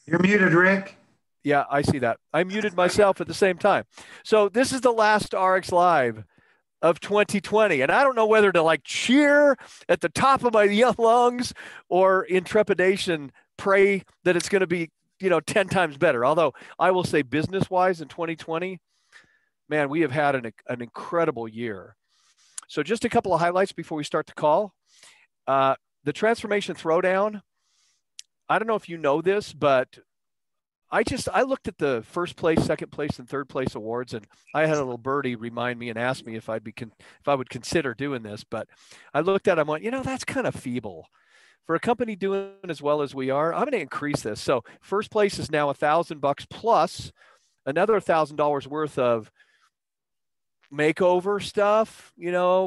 You're muted, Rick. Yeah, I see that. I muted myself at the same time. So this is the last RX Live of 2020. And I don't know whether to like cheer at the top of my lungs or in trepidation pray that it's going to be, 10 times better. Although I will say business wise in 2020, man, we have had an incredible year. So just a couple of highlights before we start the call. Uh, the transformation throwdown. I don't know if you know this, but I looked at the first place, second place, and third place awards, and I had a little birdie remind me and ask me if if I would consider doing this. But I looked at it, I went, that's kind of feeble for a company doing as well as we are. I'm going to increase this. So first place is now $1,000 plus another $1,000 worth of makeover stuff,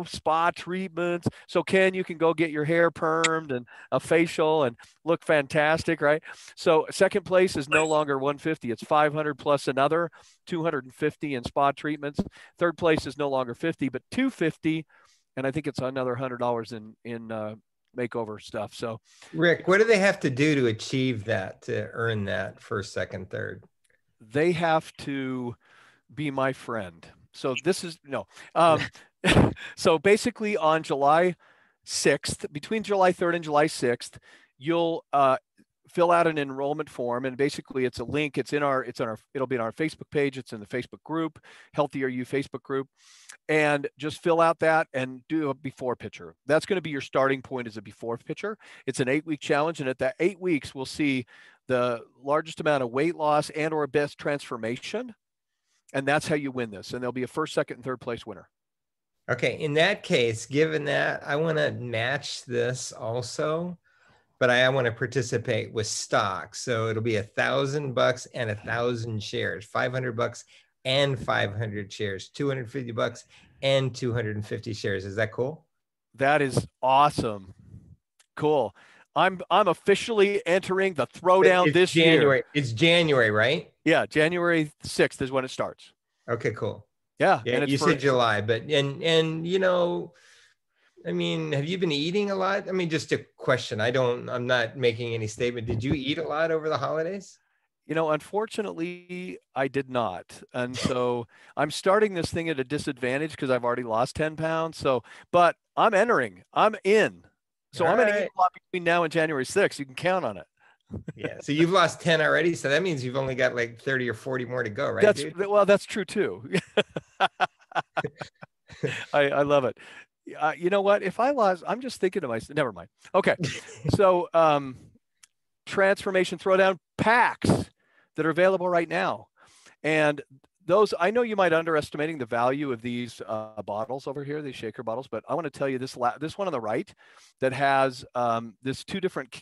spa treatments. So Ken, you can go get your hair permed and a facial and look fantastic, right? So second place is no longer 150, it's 500 plus another 250 in spa treatments. Third place is no longer 50, but 250, and I think it's another $100 in makeover stuff. So Rick, what do they have to do to achieve that, to earn that first, second, third? they have to be my friend. So this is no. So basically, on July 6th, between July 3rd and July 6th, you'll fill out an enrollment form, and basically it's a link. It'll be in our Facebook page. It's in the Facebook group, Healthier You Facebook group, and just fill out that and do a before picture. That's going to be your starting point as a before picture. It's an 8-week challenge, and at that 8 weeks, we'll see the largest amount of weight loss and or best transformation. And that's how you win this. And there'll be a first, second, and third place winner. Okay. In that case, given that, I want to match this also, but I want to participate with stock. So it'll be $1,000 and 1,000 shares, $500 and 500 shares, $250 and 250 shares. Is that cool? That is awesome. Cool. I'm officially entering the throwdown this January. year. It's January, right? Yeah, January 6th is when it starts. Okay, cool. Yeah. Yeah, and you said July, but I mean, have you been eating a lot? I mean, just a question. I'm not making any statement. Did you eat a lot over the holidays? Unfortunately, I did not. And so I'm starting this thing at a disadvantage because I've already lost 10 pounds. So, but I'm entering, I'm in. So I'm going to eat a lot between now and January 6th. You can count on it. Yeah. So you've lost 10 already. So that means you've only got like 30 or 40 more to go, right? That's true too. I love it. You know what? If I lost, I'm just thinking to myself, never mind. Okay. So transformation throwdown packs that are available right now. And those, I know you might underestimating the value of these bottles over here, these shaker bottles, but I want to tell you this one on the right that has this two different,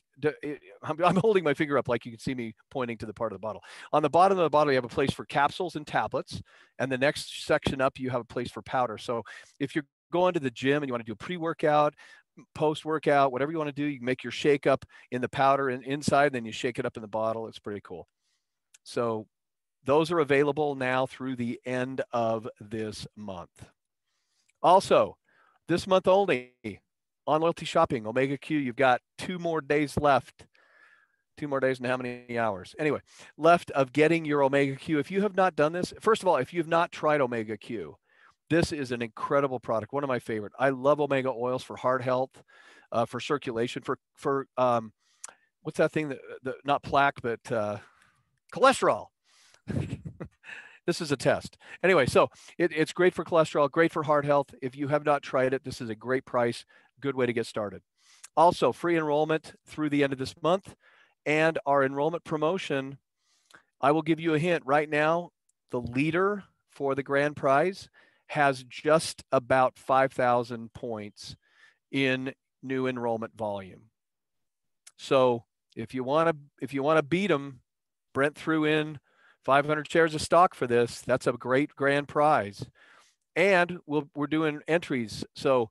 I'm holding my finger up like you can see me pointing to the part of the bottle. On the bottom of the bottle, you have a place for capsules and tablets. And the next section up, you have a place for powder. So if you're going to the gym and you want to do a pre-workout, post-workout, whatever you want to do, you can make your shake up in the powder and inside, then you shake it up in the bottle. It's pretty cool. So those are available now through the end of this month. Also, this month only, on Loyalty Shopping, Omega Q, you've got 2 more days left. 2 more days and how many hours? Anyway, left of getting your Omega Q. If you have not done this, first of all, if you've not tried Omega Q, this is an incredible product, one of my favorite. I love omega oils for heart health, for circulation, for what's that thing that not plaque, but cholesterol. This is a test. Anyway, so it's great for cholesterol, great for heart health. If you have not tried it, this is a great price, good way to get started. Also, free enrollment through the end of this month. And our enrollment promotion, I will give you a hint right now. The leader for the grand prize has just about 5,000 points in new enrollment volume. So if you want to beat them, Brent threw in 500 shares of stock for this. That's a great grand prize. And we're doing entries. So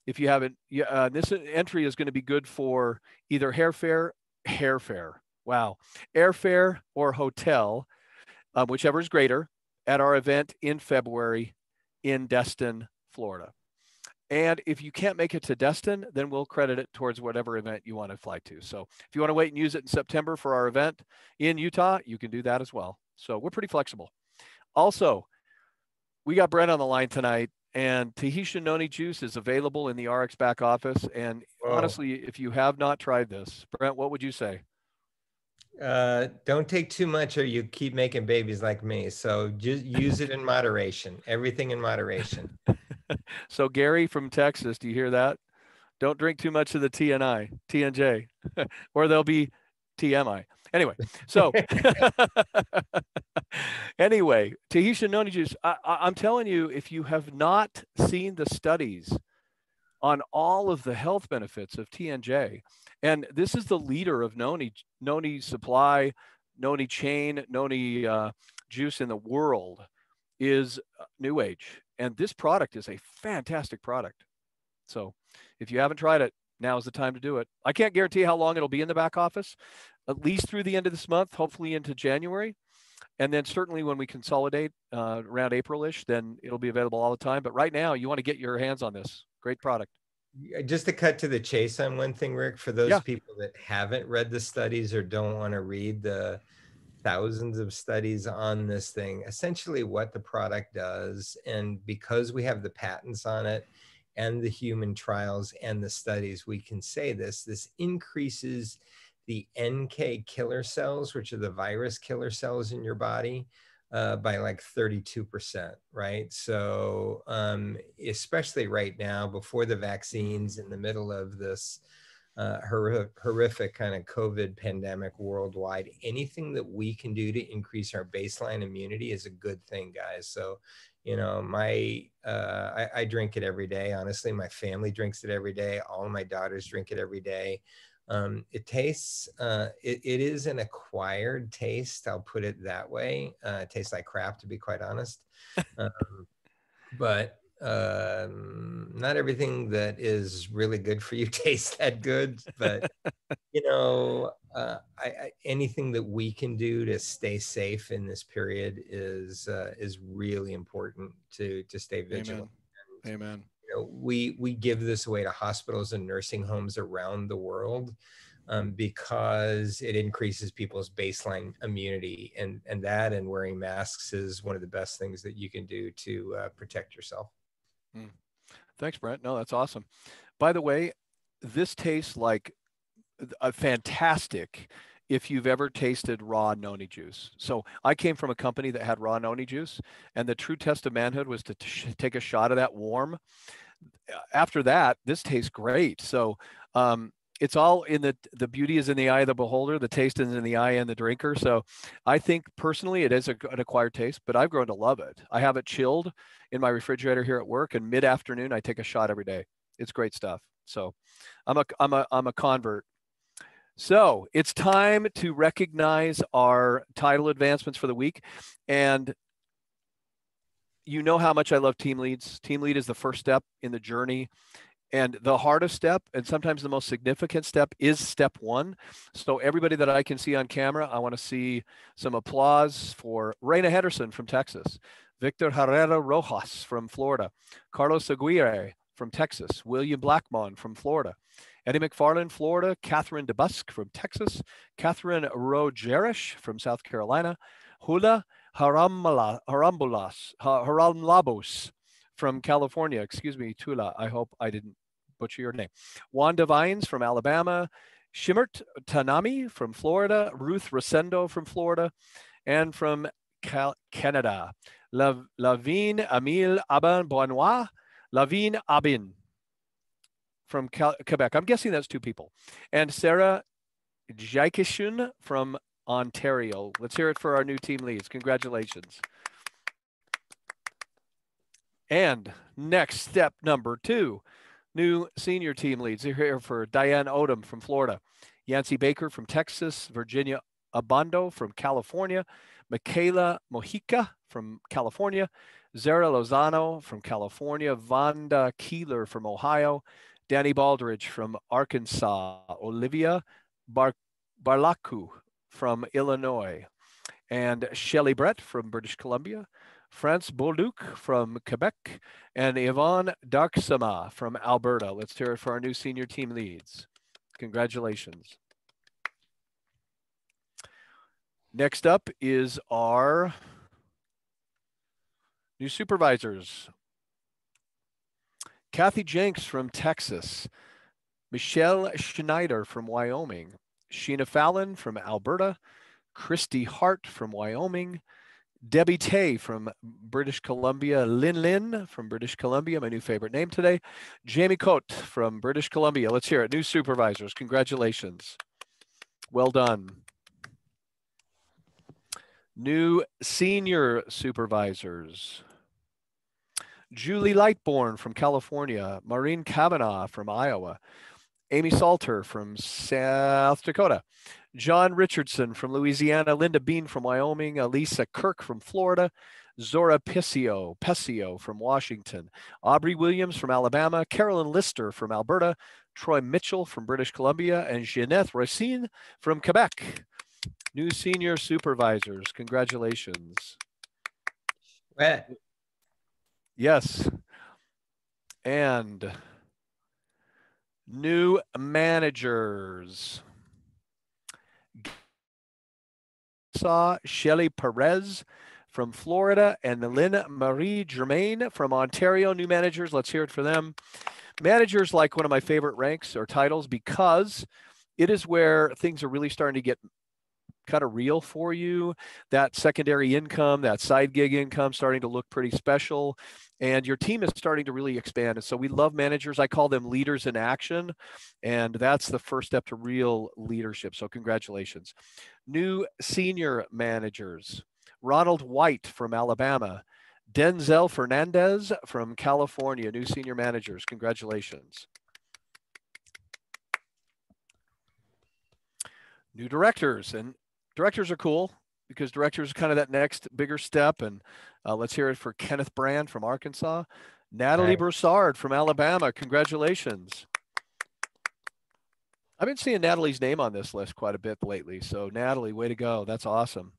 if you haven't, this entry is going to be good for either airfare, or hotel, whichever is greater, at our event in February in Destin, Florida. And if you can't make it to Destin, then we'll credit it towards whatever event you want to fly to. So if you want to wait and use it in September for our event in Utah, you can do that as well. So we're pretty flexible. Also, we got Brent on the line tonight, and Tahitian noni juice is available in the RX back office. And honestly, if you have not tried this, Brent, what would you say? Don't take too much or you keep making babies like me. So just use it in moderation. Everything in moderation. So Gary from Texas, do you hear that? Don't drink too much of the TNJ, or there'll be TMI. Anyway, so anyway, Tahitian noni juice. I'm telling you, if you have not seen the studies on all of the health benefits of TNJ, and this is the leader of noni supply, noni chain, noni juice in the world, is NewAge, and this product is a fantastic product. So if you haven't tried it, now is the time to do it. I can't guarantee how long it'll be in the back office, at least through the end of this month, hopefully into January. And then certainly when we consolidate around April-ish, then it'll be available all the time. But right now, you want to get your hands on this. Great product. Just to cut to the chase on one thing, Rick, for those people that haven't read the studies or don't want to read the thousands of studies on this thing, essentially what the product does, and because we have the patents on it and the human trials and the studies, we can say this increases the NK killer cells, which are the virus killer cells in your body, by like 32%, right? So especially right now, before the vaccines, in the middle of this horrific kind of COVID pandemic worldwide, anything that we can do to increase our baseline immunity is a good thing, guys. So, you know, I drink it every day. Honestly, my family drinks it every day. All of my daughters drink it every day. It tastes, it is an acquired taste. I'll put it that way. It tastes like crap, to be quite honest. But not everything that is really good for you tastes that good. But you know, anything that we can do to stay safe in this period is really important to stay vigilant. Amen. You know, we give this away to hospitals and nursing homes around the world because it increases people's baseline immunity, and that and wearing masks is one of the best things that you can do to protect yourself. Thanks, Brent. No, that's awesome. By the way, this tastes like a fantastic if you've ever tasted raw noni juice. So I came from a company that had raw noni juice, and the true test of manhood was to take a shot of that warm. After that, this tastes great. So it's all in the beauty is in the eye of the beholder. The taste is in the eye and the drinker. So I think personally it is an acquired taste, but I've grown to love it. I have it chilled in my refrigerator here at work, and mid-afternoon I take a shot every day. It's great stuff. So I'm a convert. So it's time to recognize our title advancements for the week. And you know how much I love team leads. Team lead is the first step in the journey. And the hardest step, and sometimes the most significant step, is step one. So everybody that I can see on camera, I want to see some applause for Reina Henderson from Texas, Victor Herrera Rojas from Florida, Carlos Aguirre from Texas, William Blackmon from Florida, Eddie McFarland, Florida, Catherine DeBusk from Texas, Catherine Rogerish from South Carolina, Hula Haramlabos from California. Excuse me, Tula. I hope I didn't butcher your name. Wanda Vines from Alabama, Shimert Tanami from Florida, Ruth Rosendo from Florida, and from Canada, Lavigne Amil Aban Bonois, Lavigne Abin from Quebec. I'm guessing that's two people. And Sarah Jaikishun from Ontario. Let's hear it for our new team leads. Congratulations. And next, step number 2, new senior team leads. They're here for Diane Odom from Florida, Yancy Baker from Texas, Virginia Abando from California, Michaela Mojica from California, Zara Lozano from California, Vanda Keeler from Ohio, Danny Baldridge from Arkansas, Olivia Barlaku from Illinois, and Shelly Brett from British Columbia, France Bolduc from Quebec, and Yvonne Darksama from Alberta. Let's hear it for our new senior team leads. Congratulations. Next up is our new supervisors. Kathy Jenks from Texas, Michelle Schneider from Wyoming, Sheena Fallon from Alberta, Christy Hart from Wyoming, Debbie Tay from British Columbia, Lynn Lynn from British Columbia, my new favorite name today, Jamie Cote from British Columbia. Let's hear it. New supervisors, congratulations. Well done. New senior supervisors. Julie Lightbourne from California, Maureen Kavanaugh from Iowa, Amy Salter from South Dakota, John Richardson from Louisiana, Linda Bean from Wyoming, Elisa Kirk from Florida, Zora Pesio from Washington, Aubrey Williams from Alabama, Carolyn Lister from Alberta, Troy Mitchell from British Columbia, and Jeanette Racine from Quebec. New senior supervisors, congratulations. Wet. Yes. And new managers. Saw Shelly Perez from Florida and Lynn Marie Germain from Ontario. New managers, let's hear it for them. Managers like one of my favorite ranks or titles because it is where things are really starting to get kind of real for you. That secondary income, that side gig income starting to look pretty special, and your team is starting to really expand. And so we love managers. I call them leaders in action, and that's the first step to real leadership. So congratulations. New senior managers. Ronald White from Alabama, Denzel Fernandez from California, new senior managers. Congratulations. New directors, and directors are cool because directors are kind of that next bigger step. And let's hear it for Kenneth Brand from Arkansas, Natalie Broussard from Alabama. Congratulations. I've been seeing Natalie's name on this list quite a bit lately. So Natalie, way to go. That's awesome.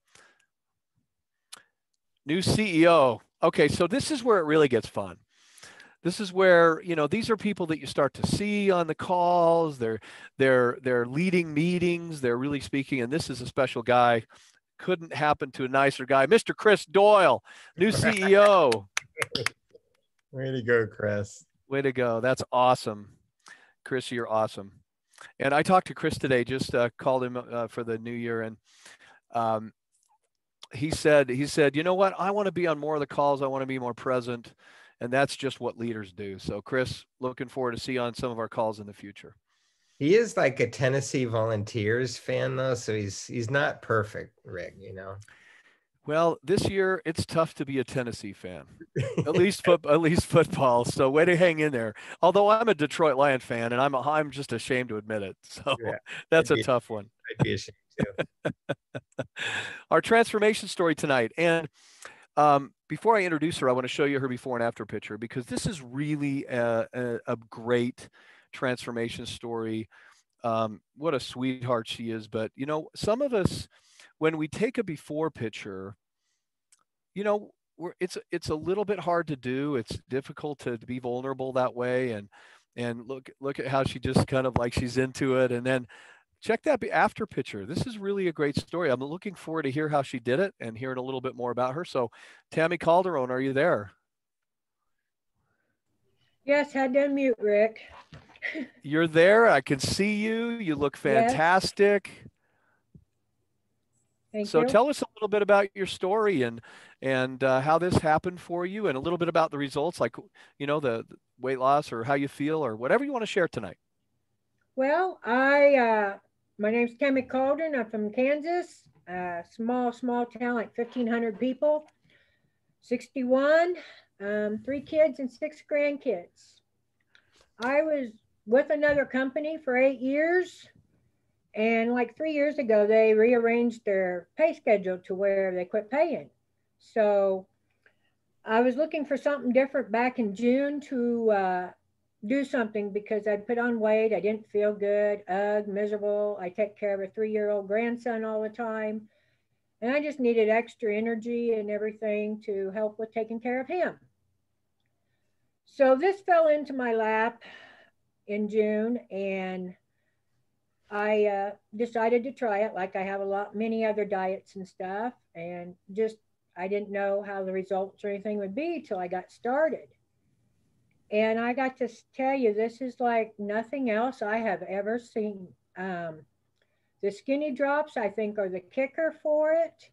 New CEO. Okay, so this is where it really gets fun. This is where, you know, these are people that you start to see on the calls. They're leading meetings. They're really speaking. And this is a special guy. Couldn't happen to a nicer guy. Mr. Chris Doyle, new CEO. Way to go, Chris. Way to go. That's awesome. Chris, you're awesome. And I talked to Chris today, just called him for the new year. And he said, you know what? I want to be on more of the calls. I want to be more present. And that's just what leaders do. So Chris, looking forward to see you on some of our calls in the future. He is like a Tennessee Volunteers fan though. So he's not perfect, Rick, you know? Well, this year it's tough to be a Tennessee fan, at least football. So way to hang in there. Although I'm a Detroit Lion fan, and I'm just ashamed to admit it. So yeah, that's a tough one. I'd be ashamed too. Our transformation story tonight, and before I introduce her, I want to show you her before and after picture because this is really a great transformation story. What a sweetheart she is. But you know, some of us, when we take a before picture, you know, it's a little bit hard to do. It's difficult to be vulnerable that way. And look at how she just kind of like she's into it. And then check that after picture. This is really a great story. I'm looking forward to hear how she did it and hearing a little bit more about her. So Tammy Calderon, are you there? Yes, had to unmute, Rick. You're there. I can see you. You look fantastic. Yes. Thank you. So tell us a little bit about your story and how this happened for you, and a little bit about the results, like, you know, the weight loss or how you feel or whatever you want to share tonight. Well, my name's Tammy Calderon. I'm from Kansas. Small town, like 1,500 people. 61, 3 kids and 6 grandkids. I was with another company for 8 years. And like 3 years ago, they rearranged their pay schedule to where they quit paying. So I was looking for something different back in June to do something because I'd put on weight. I didn't feel good, miserable. I take care of a 3-year-old grandson all the time. And I just needed extra energy and everything to help with taking care of him. So this fell into my lap in June, and I decided to try it, like I have many other diets and stuff, and just I didn't know how the results or anything would be till I got started. And I got to tell you, this is like nothing else I have ever seen. The skinny drops, I think, are the kicker for it.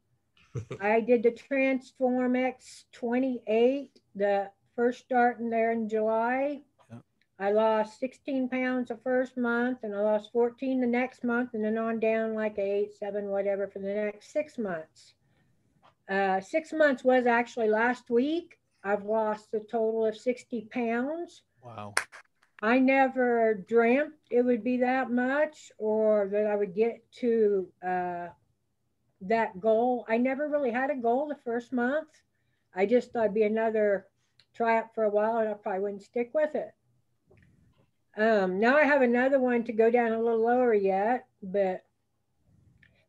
I did the Transform X 28, the first starting there in July. Yep. I lost 16 pounds the first month, and I lost 14 the next month, and then on down like 8, 7, whatever for the next 6 months. 6 months was actually last week. I've lost a total of 60 pounds. Wow. I never dreamt it would be that much, or that I would get to that goal. I never really had a goal the first month. I just thought it'd be another try it for a while, and I probably wouldn't stick with it. Now I have another one to go down a little lower yet, but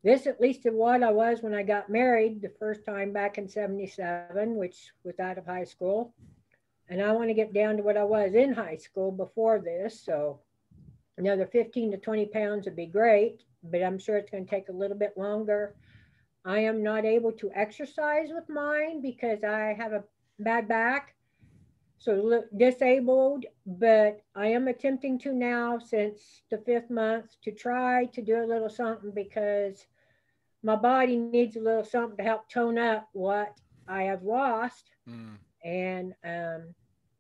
this at least is what I was when I got married the first time back in 77, which was out of high school. And I want to get down to what I was in high school before this. So another 15 to 20 pounds would be great, but I'm sure it's going to take a little bit longer. I am not able to exercise with mine because I have a bad back, so disabled, but I am attempting to now since the 5th month to try to do a little something, because my body needs a little something to help tone up what I have lost. And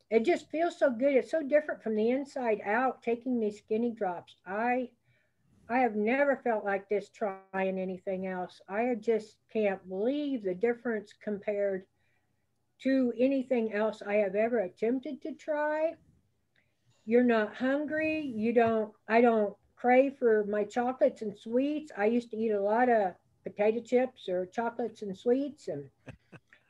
it just feels so good. It's so different from the inside out taking these skinny drops. I have never felt like this trying anything else. I just can't believe the difference compared to anything else I have ever attempted to try. You're not hungry. I don't crave for my chocolates and sweets. I used to eat a lot of potato chips or chocolates and sweets, and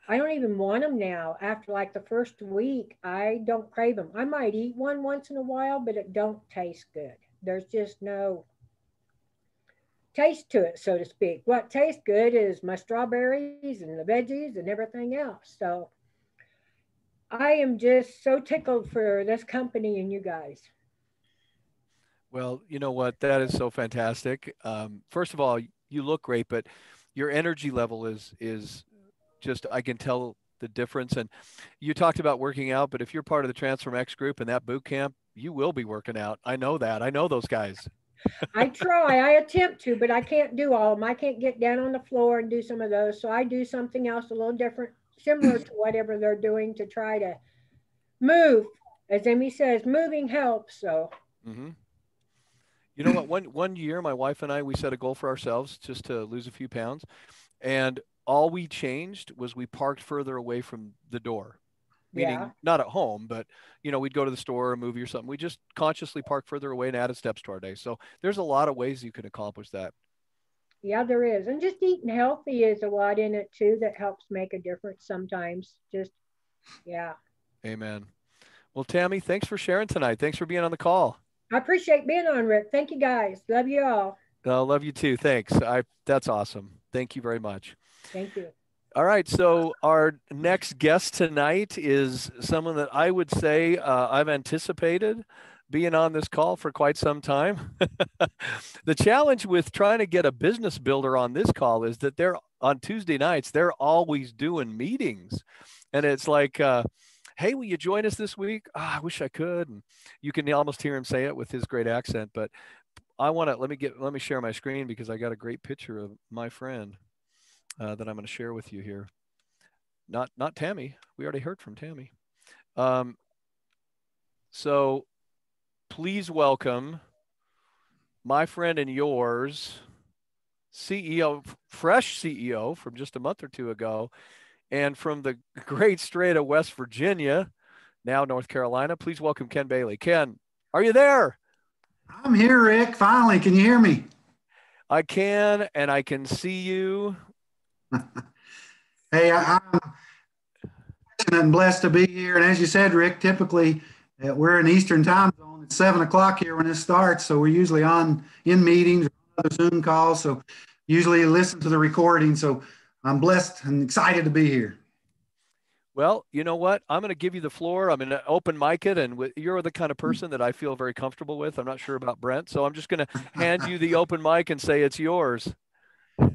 I don't even want them now. After like the first week, I don't crave them. I might eat one once in a while, but it don't taste good. There's just no taste to it, so to speak. What tastes good is my strawberries and the veggies and everything else. So I am just so tickled for this company and you guys. Well, you know what? That is so fantastic. First of all, you look great, but your energy level is just, I can tell the difference. And you talked about working out, but if you're part of the Transform X group and that boot camp, you will be working out. I know that. I know those guys. I try, I attempt to, but I can't do all of them. I can't get down on the floor and do some of those. So I do something else a little different, similar to whatever they're doing to try to move. As Emmy says, moving helps. So. Mm-hmm. You know what? One year, my wife and I, we set a goal for ourselves just to lose a few pounds. And all we changed was we parked further away from the door. Meaning not at home, but, you know, we'd go to the store or a movie or something. We just consciously park further away and added steps to our day. So there's a lot of ways you can accomplish that. Yeah, there is. And just eating healthy is a lot in it too that helps make a difference sometimes. Just, yeah. Amen. Well, Tammy, thanks for sharing tonight. Thanks for being on the call. I appreciate being on, Rick. Thank you guys. Love you all. I love you too. Thanks. That's awesome. Thank you very much. Thank you. All right, so our next guest tonight is someone that I would say I've anticipated being on this call for quite some time. The challenge with trying to get a business builder on this call is that they're on Tuesday nights, they're always doing meetings. And it's like, hey, will you join us this week? Oh, I wish I could. And you can almost hear him say it with his great accent. But I want to, let me share my screen because I got a great picture of my friend. That I'm going to share with you here. Not Tammy. We already heard from Tammy. So please welcome my friend and yours, CEO, fresh CEO from just a month or two ago, and from the great state of West Virginia, now North Carolina. Please welcome Ken Baily. Ken, are you there? I'm here, Rick. Finally, can you hear me? I can, and I can see you. Hey, I'm fortunate and blessed to be here. And as you said, Rick, typically we're in Eastern time zone. It's 7 o'clock here when this starts. So we're usually in meetings or other Zoom calls. So usually listen to the recording. So I'm blessed and excited to be here. Well, you know what? I'm going to give you the floor. I'm going to open mic it, and you're the kind of person that I feel very comfortable with. I'm not sure about Brent, so I'm just going to hand you the open mic and say it's yours.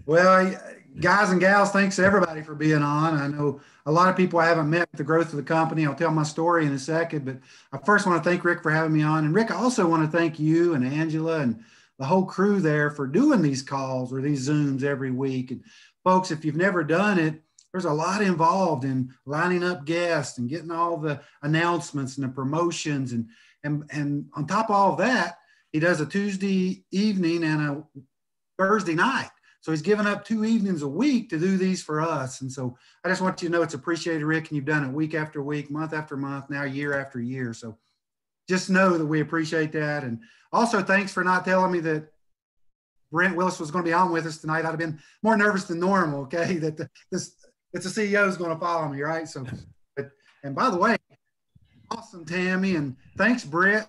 Well, guys and gals, thanks to everybody for being on. I know a lot of people I haven't met with the growth of the company. I'll tell my story in a second, but I first want to thank Rick for having me on. And Rick, I also want to thank you and Angela and the whole crew there for doing these calls or these Zooms every week. And folks, if you've never done it, there's a lot involved in lining up guests and getting all the announcements and the promotions. And on top of all of that, he does a Tuesday evening and a Thursday night. So he's given up 2 evenings a week to do these for us. And so I just want you to know it's appreciated, Rick, and you've done it week after week, month after month, now year after year. So just know that we appreciate that. And also thanks for not telling me that Brent Willis was going to be on with us tonight. I'd have been more nervous than normal, okay, that the CEO is going to follow me, right? So, and by the way, awesome, Tammy, and thanks, Brent,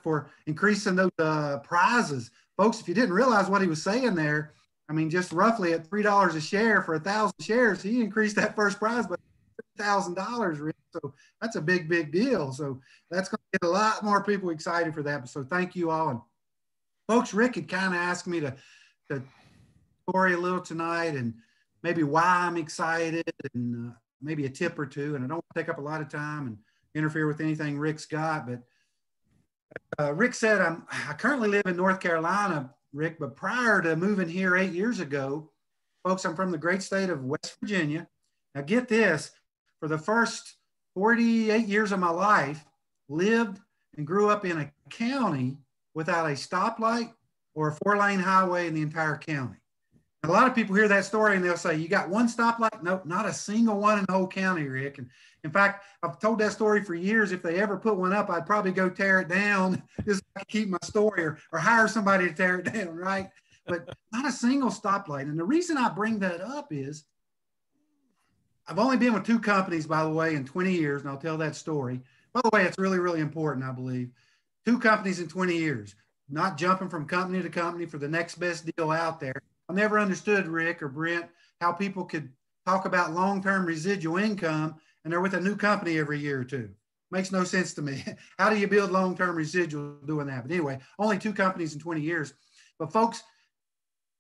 for increasing those prizes. Folks, if you didn't realize what he was saying there, I mean, just roughly at $3 a share for 1,000 shares, he increased that first prize by $1,000, Rick. So that's a big, big deal. So that's going to get a lot more people excited for that. So thank you all. And folks, Rick had kind of asked me to story a little tonight and maybe why I'm excited and maybe a tip or two. And I don't want to take up a lot of time and interfere with anything Rick's got, but Rick said, I currently live in North Carolina, Rick, but prior to moving here 8 years ago, folks, I'm from the great state of West Virginia. Now get this, for the first 48 years of my life, lived and grew up in a county without a stoplight or a 4-lane highway in the entire county. A lot of people hear that story and they'll say, you got one stoplight? Nope, not a single one in the whole county, Rick. And in fact, I've told that story for years. If they ever put one up, I'd probably go tear it down just to keep my story or hire somebody to tear it down, right? But not a single stoplight. And the reason I bring that up is I've only been with 2 companies, by the way, in 20 years, and I'll tell that story. By the way, it's really, really important, I believe. 2 companies in 20 years, not jumping from company to company for the next best deal out there. I never understood, Rick or Brent, how people could talk about long-term residual income and they're with a new company every year or 2. Makes no sense to me. How do you build long-term residual doing that? But anyway, only 2 companies in 20 years. But folks,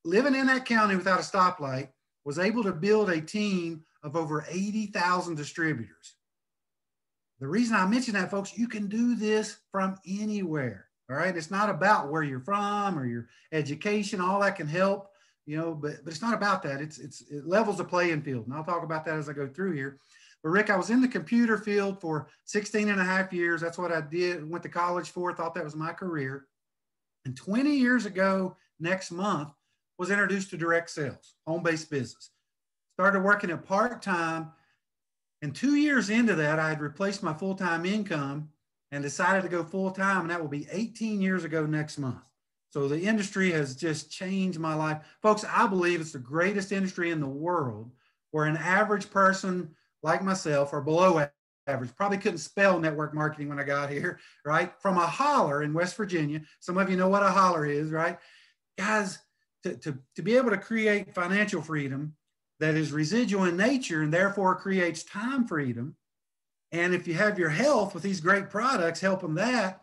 living in that county without a stoplight was able to build a team of over 80,000 distributors. The reason I mention that, folks, you can do this from anywhere, all right? It's not about where you're from or your education, all that can help. You know, but it's not about that. It levels the playing field. And I'll talk about that as I go through here. But Rick, I was in the computer field for 16 and a half years. That's what I did, went to college for, thought that was my career. And 20 years ago, next month, was introduced to direct sales, home-based business. Started working at part-time. And 2 years into that, I had replaced my full-time income and decided to go full-time. And that will be 18 years ago next month. So the industry has just changed my life. Folks, I believe it's the greatest industry in the world where an average person like myself or below average, probably couldn't spell network marketing when I got here, right? From a holler in West Virginia. Some of you know what a holler is, right? Guys, to be able to create financial freedom that is residual in nature and therefore creates time freedom. And if you have your health with these great products, help them that,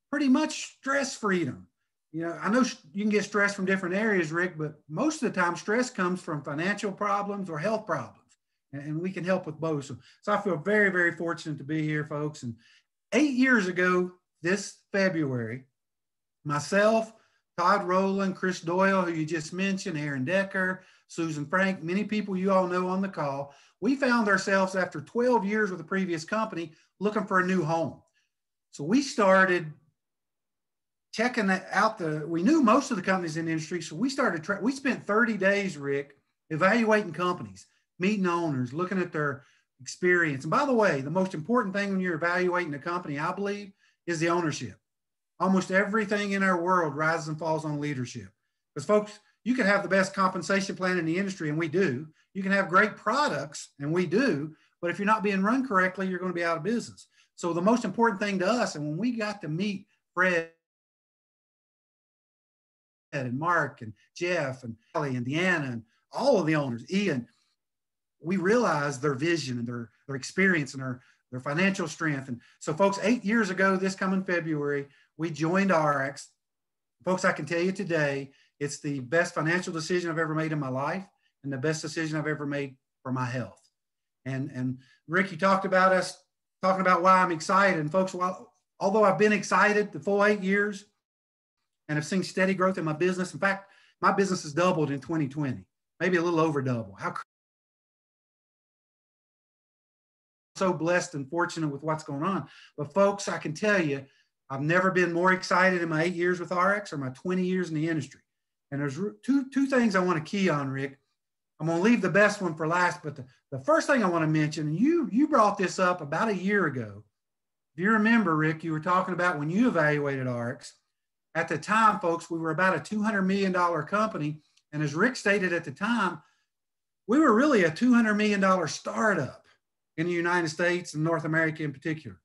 pretty much stress freedom. You know, I know you can get stress from different areas, Rick, but most of the time stress comes from financial problems or health problems, and we can help with both. So I feel very, very fortunate to be here, folks. And 8 years ago, this February, myself, Todd Rowland, Chris Doyle, who you just mentioned, Aaron Decker, Susan Frank, many people you all know on the call, we found ourselves after 12 years with the previous company looking for a new home. So we started checking that out. We knew most of the companies in the industry, so we spent 30 days, Rick, evaluating companies, meeting owners, looking at their experience. And by the way, the most important thing when you're evaluating a company, I believe, is the ownership. Almost everything in our world rises and falls on leadership. Because folks, you can have the best compensation plan in the industry, and we do. You can have great products, and we do. But if you're not being run correctly, you're going to be out of business. So the most important thing to us, and when we got to meet Fred and Mark and Jeff and Baily and Deanna and all of the owners, Ian, we realize their vision and their experience and their financial strength. And so folks, 8 years ago, this coming February, we joined ARIIX. Folks, I can tell you today, it's the best financial decision I've ever made in my life and the best decision I've ever made for my health. And Rick, you talked about us talking about why I'm excited. And folks, although I've been excited the full 8 years and have seen steady growth in my business, in fact, my business has doubled in 2020, maybe a little over double. How so blessed and fortunate with what's going on. But folks, I can tell you, I've never been more excited in my 8 years with ARIIX or my 20 years in the industry. And there's two things I want to key on, Rick. I'm going to leave the best one for last, but the first thing I want to mention, and you brought this up about a year ago. If you remember, Rick, you were talking about when you evaluated ARIIX. At the time, folks, we were about a $200 million company. And as Rick stated at the time, we were really a $200 million startup in the United States and North America in particular.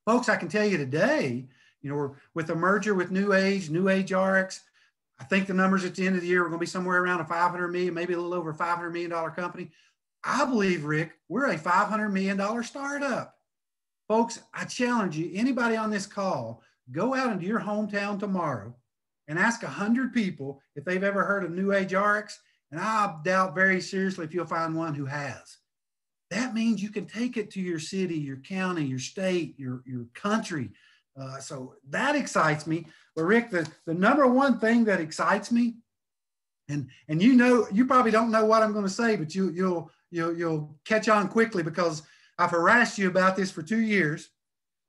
Folks, I can tell you today, we're with a merger with NewAge ARIIX. I think the numbers at the end of the year are going to be somewhere around a 500 million, maybe a little over $500 million company. I believe, Rick, we're a $500 million startup. Folks, I challenge you, anybody on this call, go out into your hometown tomorrow and ask 100 people if they've ever heard of NewAge ARIIX, and I doubt very seriously if you'll find one who has. That means you can take it to your city, your county, your state, your country. So that excites me. But Rick, the number one thing that excites me, and you probably don't know what I'm going to say, but you'll catch on quickly because I've harassed you about this for 2 years.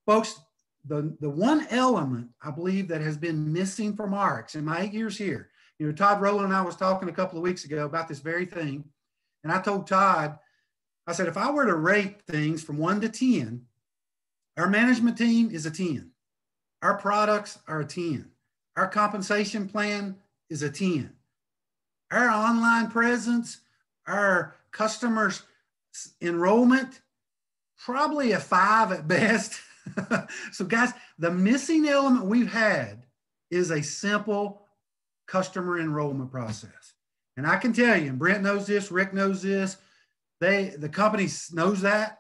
Folks, the one element I believe that has been missing from ARIIX in my 8 years here, Todd Rowland and I was talking a couple of weeks ago about this very thing. And I told Todd, I said, if I were to rate things from 1 to 10, our management team is a 10. Our products are a 10. Our compensation plan is a 10. Our online presence, our customers' enrollment, probably a 5 at best. So guys, the missing element we've had is a simple customer enrollment process. And I can tell you, and Brent knows this, Rick knows this, the company knows that,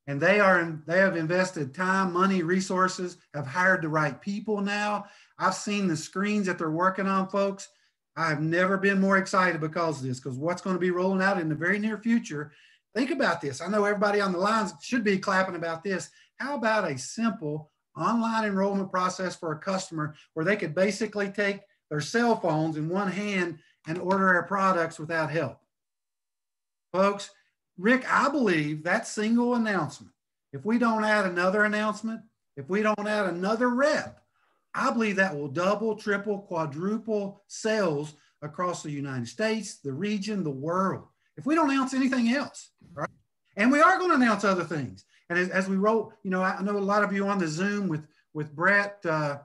and they have invested time, money, resources, have hired the right people now. I've seen the screens that they're working on, folks. I have never been more excited because of this, because what's going to be rolling out in the very near future. Think about this. I know everybody on the lines should be clapping about this. How about a simple online enrollment process for a customer where they could basically take their cell phones in one hand and order our products without help? Folks, Rick, I believe that single announcement, if we don't add another announcement, if we don't add another rep, I believe that will double, triple, quadruple sales across the United States, the region, the world. If we don't announce anything else, right? And we are going to announce other things. And as we roll, I know a lot of you on the Zoom with Brett a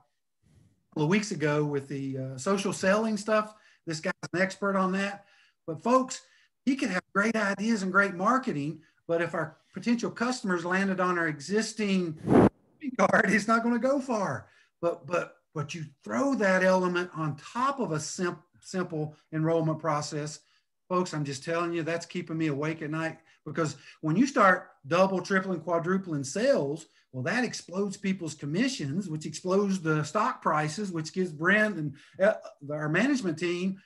couple of weeks ago with the social selling stuff. This guy's an expert on that. But folks, he could have great ideas and great marketing, but if our potential customers landed on our existing card, it's not going to go far. But you throw that element on top of a simple enrollment process, folks, I'm just telling you, that's keeping me awake at night, because when you start double, tripling, quadrupling sales, well, that explodes people's commissions, which explodes the stock prices, which gives Brent and our management team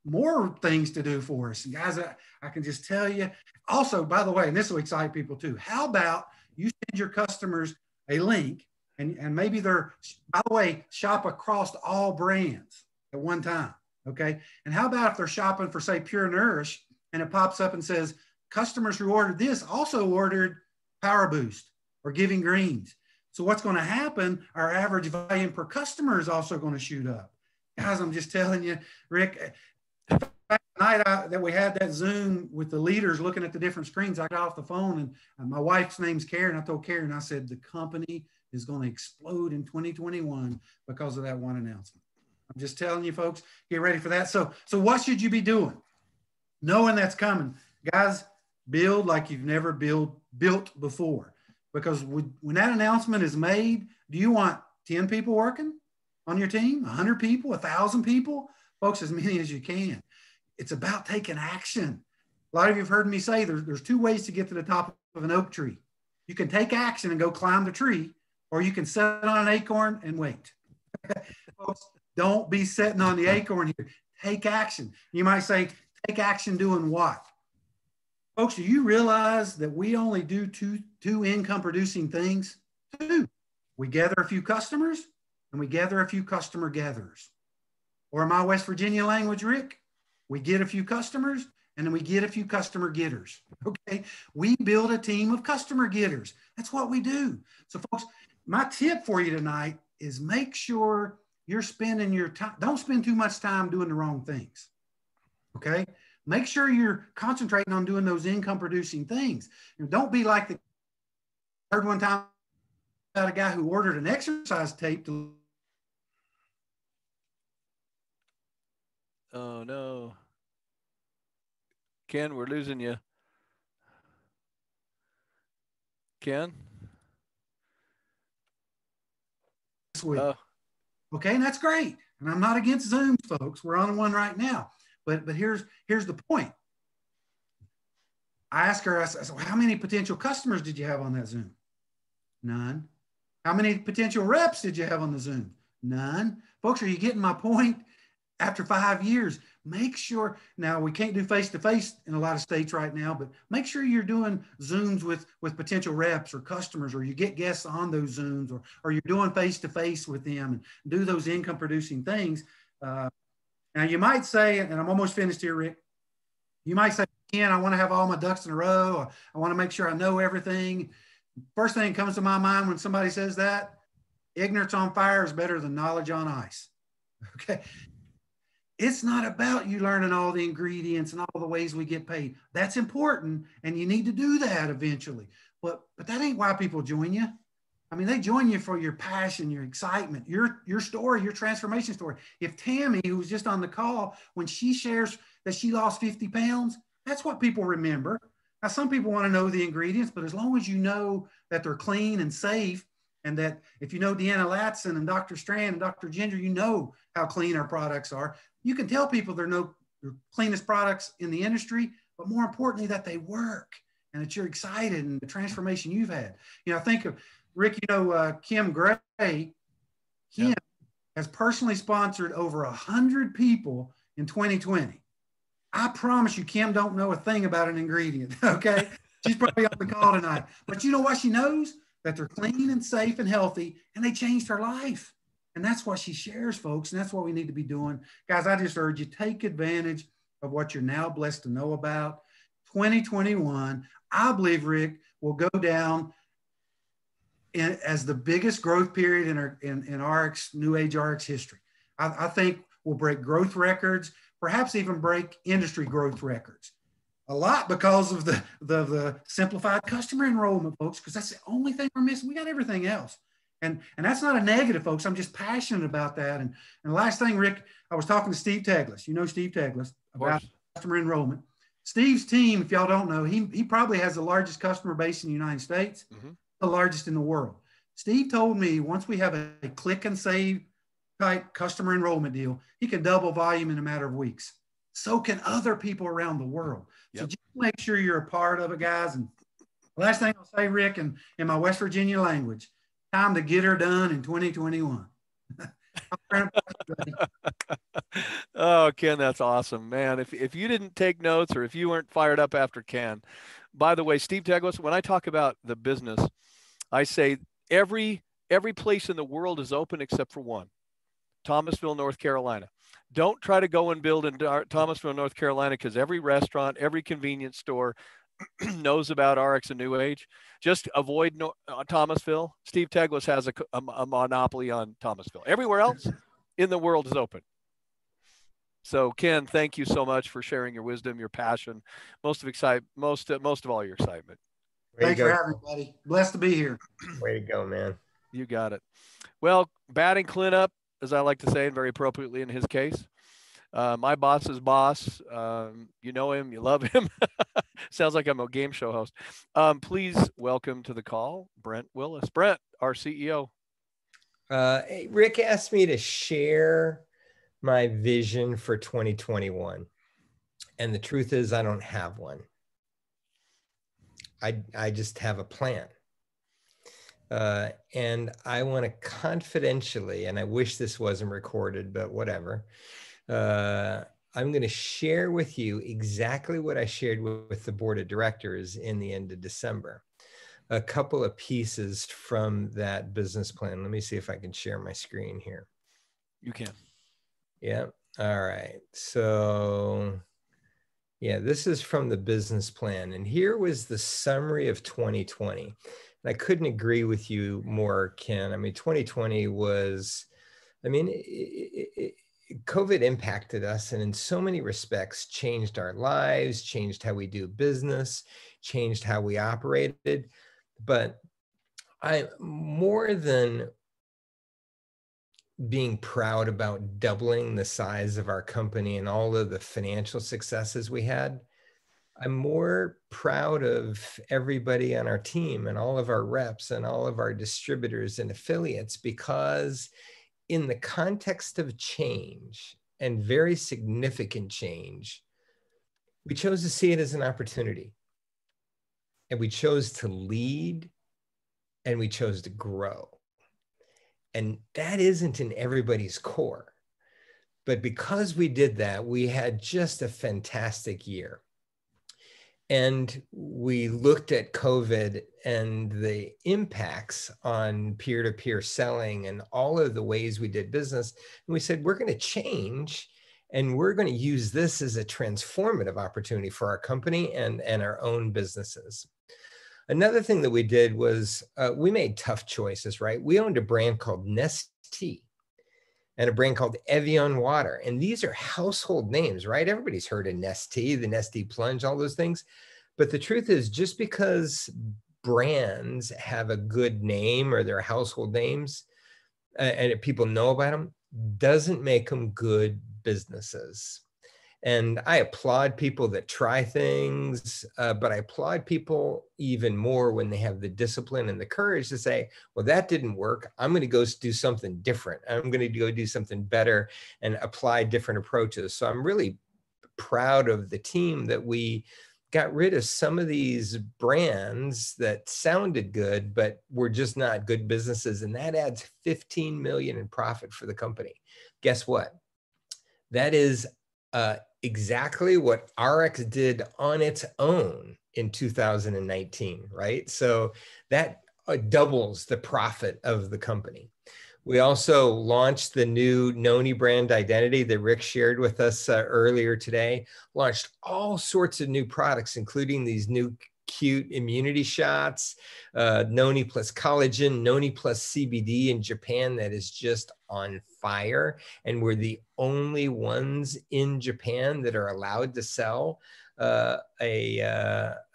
more things to do for us. And guys, I can just tell you. Also, by the way, and this will excite people too, how about you send your customers a link and maybe they're, by the way, shop across all brands at one time, okay? And how about if they're shopping for, say, Pure Nourish, and it pops up and says, customers who ordered this also ordered Power Boost or Giving Greens. So what's going to happen, our average volume per customer is also going to shoot up. Guys, I'm just telling you, Rick, the night that we had that Zoom with the leaders looking at the different screens, I got off the phone and my wife's name's Karen. I told Karen, I said, the company is going to explode in 2021 because of that one announcement. I'm just telling you, folks, get ready for that. So what should you be doing? Knowing that's coming. Guys, build like you've never built before. Because when that announcement is made, do you want 10 people working on your team, 100 people, 1,000 people? Folks, as many as you can. it's about taking action. A lot of you have heard me say there's two ways to get to the top of an oak tree. You can take action and go climb the tree, or you can sit on an acorn and wait. Folks, don't be sitting on the acorn here. Take action. You might say, take action doing what? Folks, do you realize that we only do two income producing things? Two. We gather a few customers and we gather a few customer gatherers. Or in my West Virginia language, Rick, we get a few customers and then we get a few customer getters. Okay. We build a team of customer getters. That's what we do. So folks, my tip for you tonight is make sure you're spending your time. Don't spend too much time doing the wrong things. Okay. Make sure you're concentrating on doing those income producing things. And don't be like I heard one time about a guy who ordered an exercise tape to. Oh no. Ken, we're losing you. Ken? This week. Okay, and that's great. And I'm not against Zooms, folks. We're on one right now. But here's the point. I asked her, I said, well, how many potential customers did you have on that Zoom? None. How many potential reps did you have on the Zoom? None. Folks, are you getting my point? After 5 years, make sure, now we can't do face-to-face in a lot of states right now, but make sure you're doing Zooms with potential reps or customers, or you get guests on those Zooms, or you're doing face-to-face with them and do those income producing things. Now you might say, and I'm almost finished here, Rick, you might say, Ken, I want to have all my ducks in a row. I want to make sure I know everything. First thing that comes to my mind when somebody says that, ignorance on fire is better than knowledge on ice. Okay. It's not about you learning all the ingredients and all the ways we get paid. That's important, and you need to do that eventually. But that ain't why people join you. I mean, they join you for your passion, your excitement, your story, your transformation story. If Tammy, who was just on the call, when she shares that she lost 50 pounds, that's what people remember. Now, some people want to know the ingredients, but as long as you know that they're clean and safe, and that if you know Deanna Latson and Dr. Strand and Dr. Ginger, you know how clean our products are. You can tell people they're the cleanest products in the industry, but more importantly, that they work and that you're excited and the transformation you've had. You know, think of Rick, you know, Kim Gray. Kim has personally sponsored over 100 people in 2020. I promise you, Kim don't know a thing about an ingredient, okay? She's probably on the call tonight. But you know what she knows? That they're clean and safe and healthy, and they changed her life. And that's what she shares, folks, and that's what we need to be doing. Guys, I just urge you, take advantage of what you're now blessed to know about. 2021, I believe, Rick, will go down as the biggest growth period in ARIIX, NewAge ARIIX history. I think we'll break growth records, perhaps even break industry growth records. A lot because of the simplified customer enrollment, folks, because that's the only thing we're missing. We got everything else. And that's not a negative, folks. I'm just passionate about that. And the last thing, Rick, I was talking to Steve Teglis. You know Steve Teglis about customer enrollment. Steve's team, if y'all don't know, he probably has the largest customer base in the United States, the largest in the world. Steve told me once we have a click and save type customer enrollment deal, he can double volume in a matter of weeks. So can other people around the world. So just make sure you're a part of it, guys. And the last thing I'll say, Rick, in my West Virginia language, time to get her done in 2021. Oh, Ken, that's awesome, man. If you didn't take notes or if you weren't fired up after Ken, by the way, Steve Teglis, when I talk about the business, I say every place in the world is open except for one, Thomasville, North Carolina. Don't try to go and build in Thomasville, North Carolina, because every restaurant, every convenience store knows about ARIIX and NewAge. Just avoid Thomasville. Steve Teglis has a monopoly on Thomasville. Everywhere else in the world is open. So Ken, thank you so much for sharing your wisdom, your passion, most of all your excitement. Thanks for having me, buddy. Blessed to be here. Way to go, man. You got it. Well, batting cleanup, as I like to say, and very appropriately in his case. My boss's boss, you know him, you love him. Sounds like I'm a game show host. Please welcome to the call, Brent Willis. Brent, our CEO. Hey, Rick asked me to share my vision for 2021. And the truth is, I don't have one. I just have a plan. And I want to confidentially, and I wish this wasn't recorded, but whatever. I'm going to share with you exactly what I shared with the board of directors in the end of December. A couple of pieces from that business plan. Let me see if I can share my screen here. You can. Yeah. All right. So yeah, this is from the business plan. And here was the summary of 2020. And I couldn't agree with you more, Ken. I mean, 2020 was, I mean, COVID impacted us and in so many respects changed our lives, changed how we do business, changed how we operated. But I, more than being proud about doubling the size of our company and all of the financial successes we had, I'm more proud of everybody on our team and all of our reps and all of our distributors and affiliates, because in the context of change and very significant change, we chose to see it as an opportunity. And we chose to lead and we chose to grow. And that isn't in everybody's core. But because we did that, we had just a fantastic year. And we looked at COVID and the impacts on peer-to-peer selling and all of the ways we did business. And we said, we're going to change and we're going to use this as a transformative opportunity for our company and our own businesses. Another thing that we did was we made tough choices, right? We owned a brand called Nestea and a brand called Evian Water. And these are household names, right? Everybody's heard of Nestea, the Nestea Plunge, all those things. But the truth is, just because brands have a good name or they're household names and people know about them, doesn't make them good businesses. And I applaud people that try things, but I applaud people even more when they have the discipline and the courage to say, well, that didn't work. I'm going to go do something different. I'm going to go do something better and apply different approaches. So I'm really proud of the team that we got rid of some of these brands that sounded good, but were just not good businesses. And that adds 15 million in profit for the company. Guess what? That is exactly what RX did on its own in 2019, right? So that doubles the profit of the company. We also launched the new Noni brand identity that Rick shared with us earlier today, launched all sorts of new products, including these new cute immunity shots, Noni plus collagen, Noni plus CBD in Japan that is just on fire. And we're the only ones in Japan that are allowed to sell an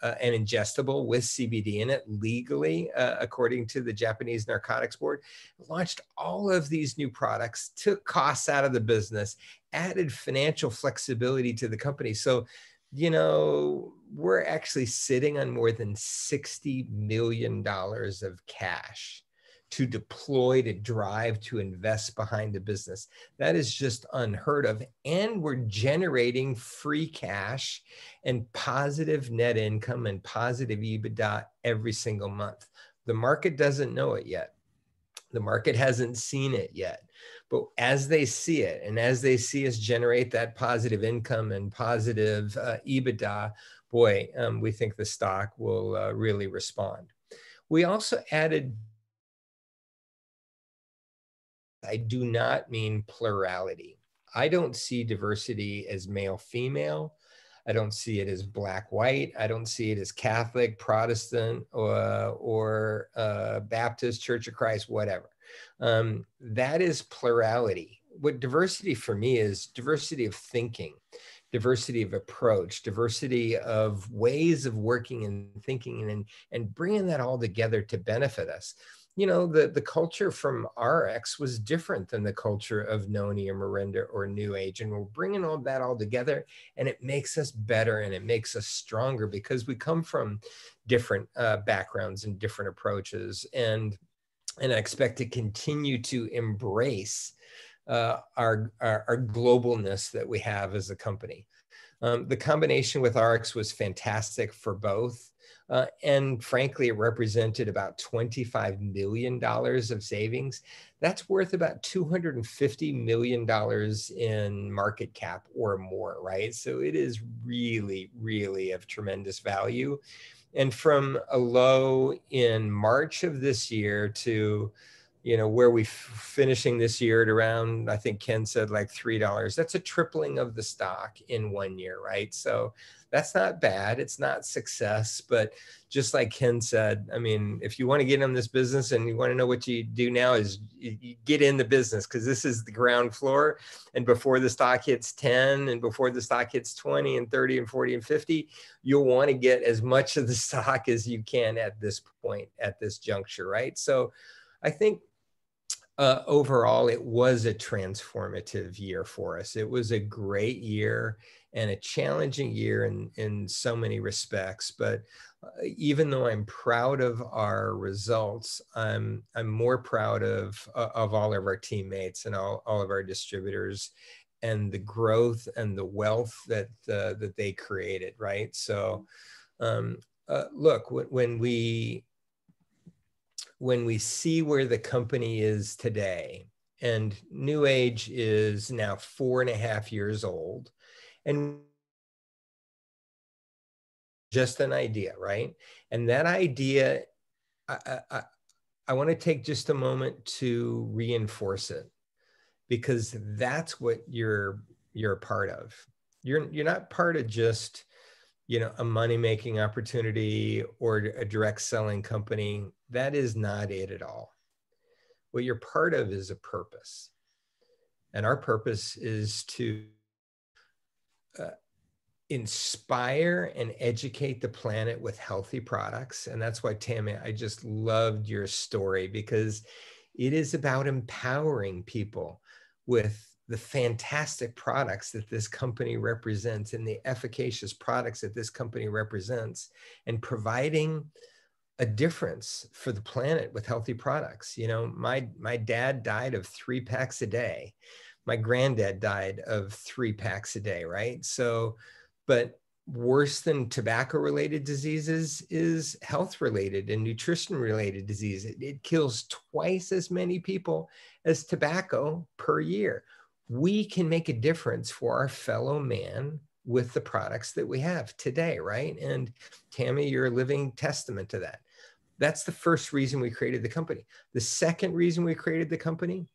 ingestible with CBD in it legally, according to the Japanese Narcotics Board. Launched all of these new products, took costs out of the business, added financial flexibility to the company. So, you know, we're actually sitting on more than $60 million of cash to deploy, to drive, to invest behind the business. That is just unheard of. And we're generating free cash and positive net income and positive EBITDA every single month. The market doesn't know it yet. The market hasn't seen it yet. But as they see it, and as they see us generate that positive income and positive EBITDA, boy, we think the stock will really respond. We also added, I do not mean plurality. I don't see diversity as male-female. I don't see it as black-white. I don't see it as Catholic, Protestant, or Baptist, Church of Christ, whatever. That is plurality. What diversity for me is diversity of thinking, diversity of approach, diversity of ways of working and thinking, and bringing that all together to benefit us. You know, the culture from RX was different than the culture of Noni or Miranda or NewAge. And we're bringing all that all together, and it makes us better and it makes us stronger because we come from different backgrounds and different approaches. And I expect to continue to embrace our globalness that we have as a company. The combination with ARIIX was fantastic for both. And frankly, it represented about $25 million of savings. That's worth about $250 million in market cap or more, right? So it is really, really of tremendous value. And from a low in March of this year to, where we finishing this year at around, I think Ken said like $3. That's a tripling of the stock in 1 year, right? So that's not bad. It's not success, but just like Ken said, I mean, if you want to get in this business and you want to know what you do now is you get in the business, because this is the ground floor. And before the stock hits 10 and before the stock hits 20 and 30 and 40 and 50, you'll want to get as much of the stock as you can at this point, at this juncture, right? So I think overall, it was a transformative year for us. It was a great year and a challenging year in so many respects. But even though I'm proud of our results, I'm more proud of all of our teammates and all of our distributors and the growth and the wealth that they created, right? So look, when we see where the company is today, and NewAge is now 4.5 years old, and just an idea, right? And that idea, I want to take just a moment to reinforce it, because that's what you're a part of. You're not part of just, a money-making opportunity or a direct selling company. That is not it at all. What you're part of is a purpose. And our purpose is to inspire and educate the planet with healthy products. And that's why, Tammy, I just loved your story, because it is about empowering people with the fantastic products that this company represents and the efficacious products that this company represents, and providing a difference for the planet with healthy products. My dad died of 3 packs a day. My granddad died of 3 packs a day, right? So, but worse than tobacco-related diseases is health-related and nutrition-related disease. It kills twice as many people as tobacco per year. We can make a difference for our fellow man with the products that we have today, right? And Tammy, you're a living testament to that. That's the first reason we created the company. The second reason we created the company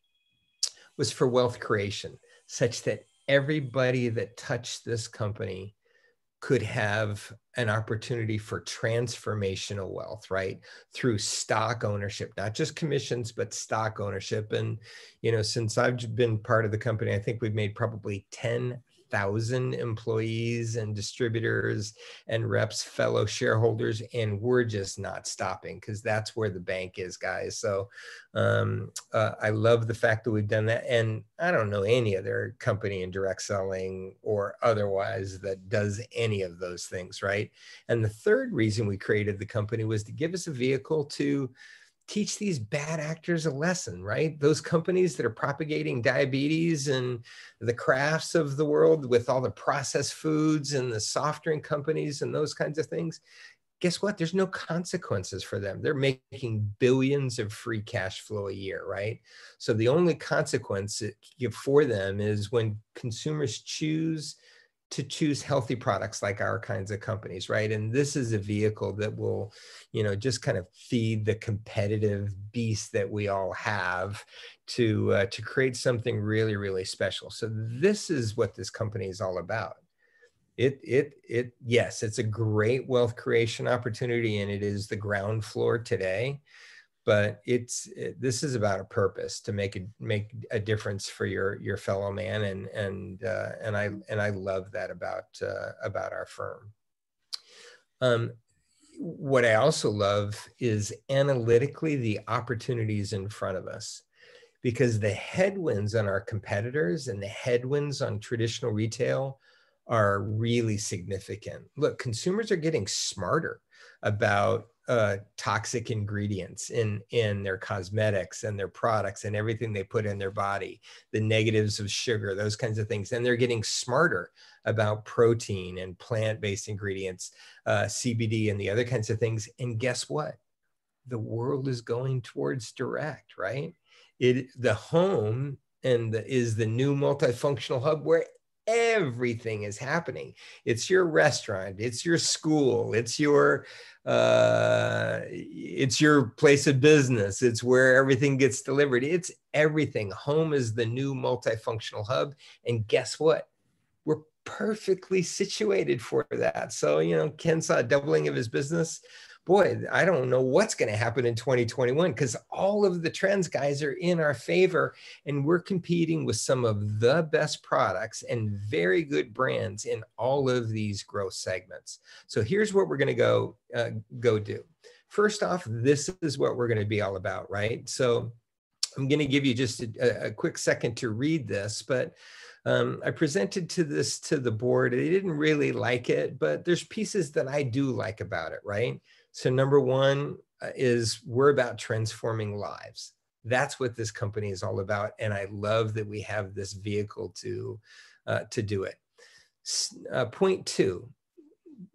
was for wealth creation, such that everybody that touched this company could have an opportunity for transformational wealth, right? Through stock ownership, not just commissions, but stock ownership. And, since I've been part of the company, I think we've made probably 10,000 employees and distributors and reps, fellow shareholders, and we're just not stopping, because that's where the bank is, guys. So I love the fact that we've done that. And I don't know any other company in direct selling or otherwise that does any of those things, right? And the third reason we created the company was to give us a vehicle to teach these bad actors a lesson, right? Those companies that are propagating diabetes and the crafts of the world with all the processed foods and the soft drink companies and those kinds of things. Guess what? There's no consequences for them. They're making billions of free cash flow a year, right? So the only consequence for them is when consumers choose healthy products like our kinds of companies, right? And this is a vehicle that will, just kind of feed the competitive beast that we all have to create something really, really special. So this is what this company is all about. Yes, it's a great wealth creation opportunity, and it is the ground floor today. But this is about a purpose to make a difference for your fellow man, and I love that about our firm. What I also love is analytically the opportunities in front of us, because the headwinds on our competitors and the headwinds on traditional retail are really significant. Look, consumers are getting smarter about toxic ingredients in their cosmetics and their products and everything they put in their body, the negatives of sugar, those kinds of things. And they're getting smarter about protein and plant-based ingredients, CBD and the other kinds of things. And guess what? The world is going towards direct, right? The home is the new multifunctional hub where everything is happening. It's your restaurant, it's your school, it's your place of business, it's where everything gets delivered. It's everything. Home is the new multifunctional hub. And guess what? We're perfectly situated for that. So, you know, Ken saw a doubling of his business. Boy, I don't know what's going to happen in 2021 because all of the trends, guys, are in our favor, and we're competing with some of the best products and very good brands in all of these growth segments. So here's what we're going to go do. First off, this is what we're going to be all about, right? So I'm going to give you just a quick second to read this, but I presented this to the board. They didn't really like it, but there's pieces that I do like about it, right? So number one is we're about transforming lives. That's what this company is all about. And I love that we have this vehicle to do it. Point two,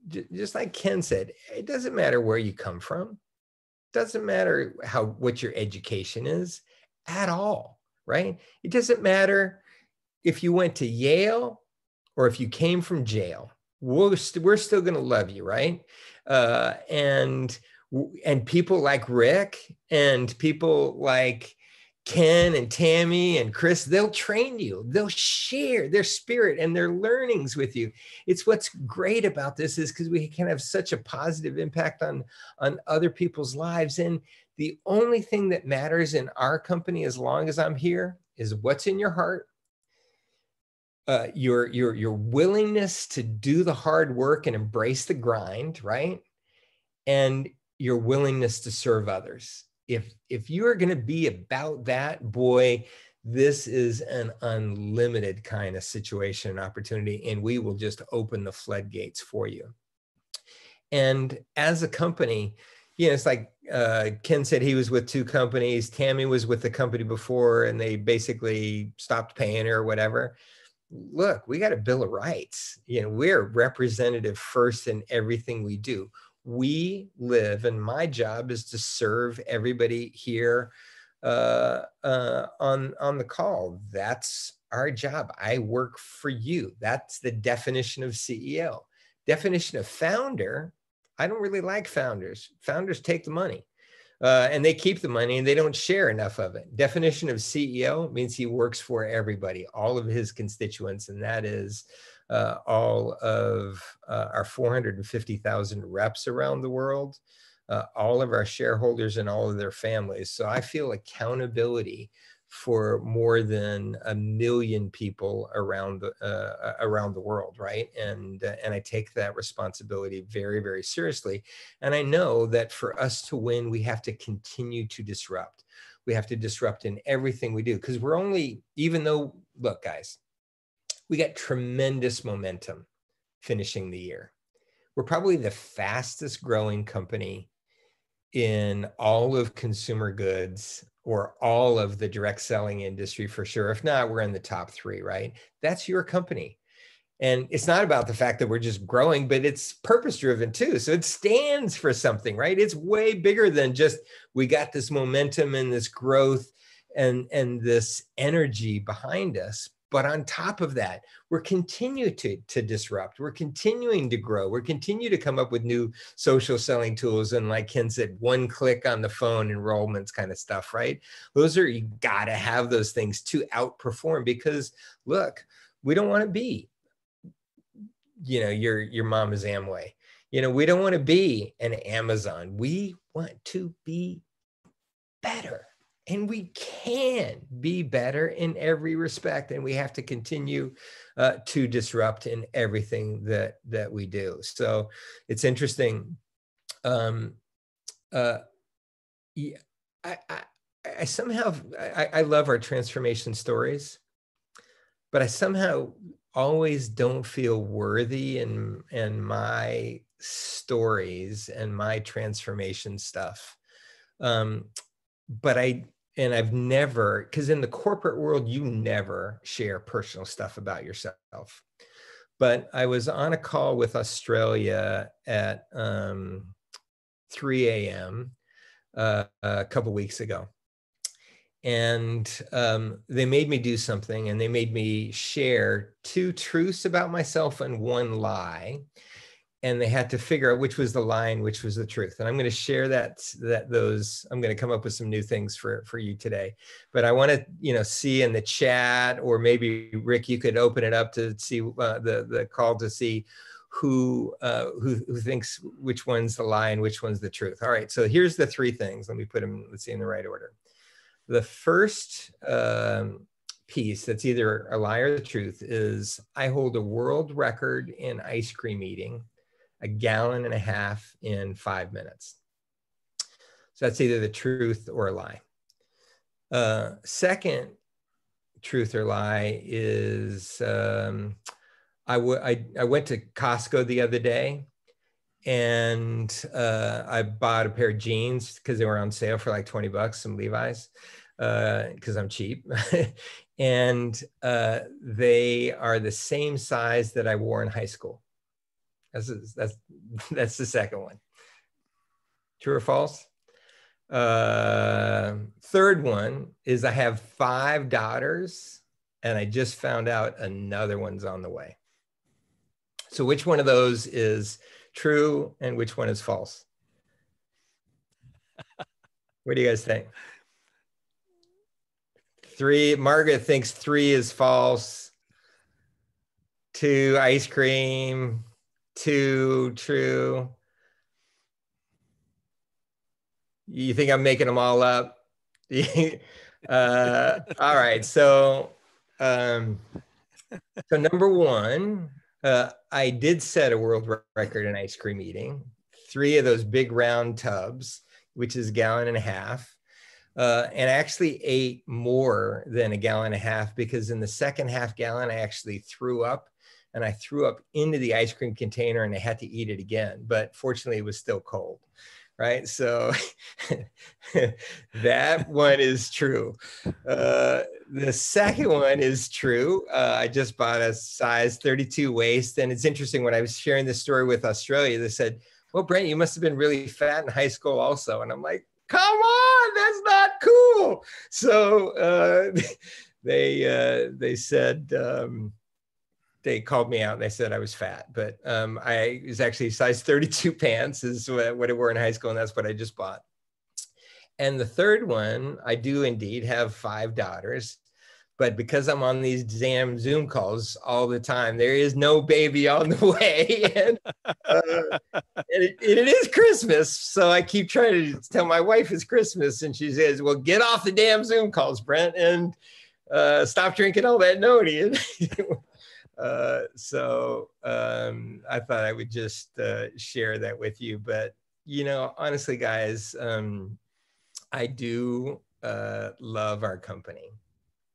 just like Ken said, it doesn't matter where you come from. It doesn't matter what your education is at all, right? It doesn't matter if you went to Yale or if you came from jail. We're still going to love you, right? And people like Rick and people like Ken and Tammy and Chris, they'll train you. They'll share their spirit and their learnings with you. It's what's great about this is because we can have such a positive impact on other people's lives. And the only thing that matters in our company, as long as I'm here, is what's in your heart. Your willingness to do the hard work and embrace the grind, right? And your willingness to serve others. If you are going to be about that, boy, this is an unlimited kind of situation and opportunity, and we will just open the floodgates for you. And as a company, you know, it's like Ken said he was with 2 companies. Tammy was with the company before, and they basically stopped paying her or whatever. Look, we got a Bill of Rights. You know, we're representative first in everything we do. We live, and my job is to serve everybody here on the call. That's our job. I work for you. That's the definition of CEO. Definition of founder, I don't really like founders. Founders take the money. And they keep the money and they don't share enough of it. Definition of CEO means he works for everybody, all of his constituents, and that is all of our 450,000 reps around the world, all of our shareholders and all of their families. So I feel accountability for more than 1 million people around the world, right? And I take that responsibility very, very seriously. And I know that for us to win, we have to continue to disrupt. We have to disrupt in everything we do because we're only, even though, look, guys, we got tremendous momentum finishing the year. We're probably the fastest growing company in all of consumer goods or all of the direct selling industry for sure. If not, we're in the top 3, right? That's your company. And it's not about the fact that we're just growing, but it's purpose driven too. So it stands for something, right? It's way bigger than just, we got this momentum and this growth and this energy behind us. But on top of that, we're continuing to disrupt. We're continuing to grow. We're continuing to come up with new social selling tools. And like Ken said, 1 click on the phone enrollments kind of stuff, right? You got to have those things to outperform because look, we don't want to be, you know, your mama's Amway. You know, we don't want to be an Amazon. We want to be better. And we can be better in every respect. And we have to continue to disrupt in everything that we do. So it's interesting. I somehow, I love our transformation stories, but I somehow always don't feel worthy in my stories and my transformation stuff. But I've never, because in the corporate world, you never share personal stuff about yourself. But I was on a call with Australia at 3 a.m. A couple weeks ago. And they made me do something, and they made me share 2 truths about myself and 1 lie. And they had to figure out which was the lie and which was the truth. And I'm going to share I'm going to come up with some new things for you today. But I want to, see in the chat, or maybe Rick, you could open it up to see the call to see who thinks which one's the lie and which one's the truth. All right. So here's the 3 things. Let me put them, let's see, in the right order. The first piece that's either a lie or the truth is I hold a world record in ice cream eating, 1.5 gallons in 5 minutes. So that's either the truth or a lie. Second truth or lie is I went to Costco the other day, and I bought a pair of jeans because they were on sale for like $20, some Levi's, because I'm cheap. And they are the same size that I wore in high school. That's the second one. True or false? Third one is I have 5 daughters, and I just found out another one's on the way. So which one of those is true and which one is false? What do you guys think? 3, Margaret thinks 3 is false. 2, ice cream. 2, true. You think I'm making them all up? All right. So number 1, I did set a world record in ice cream eating. 3 of those big round tubs, which is 1.5 gallons. And I actually ate more than 1.5 gallons, because in the second half gallon, I actually threw up, and I threw up into the ice cream container, and I had to eat it again. But fortunately, it was still cold, right? So that one is true. The second one is true. I just bought a size 32 waist. And it's interesting, when I was sharing this story with Australia, they said, well, Brent, you must have been really fat in high school also. And I'm like, come on, that's not cool. So they said, they called me out and they said I was fat, but I was actually size 32 pants is what I wore in high school, and that's what I just bought. And the third one, I do indeed have 5 daughters, but because I'm on these damn Zoom calls all the time, there is no baby on the way. And it is Christmas, so I keep trying to tell my wife it's Christmas, and she says, well, get off the damn Zoom calls, Brent, and stop drinking all that noni. So I thought I would just share that with you. But, honestly, guys, I do love our company,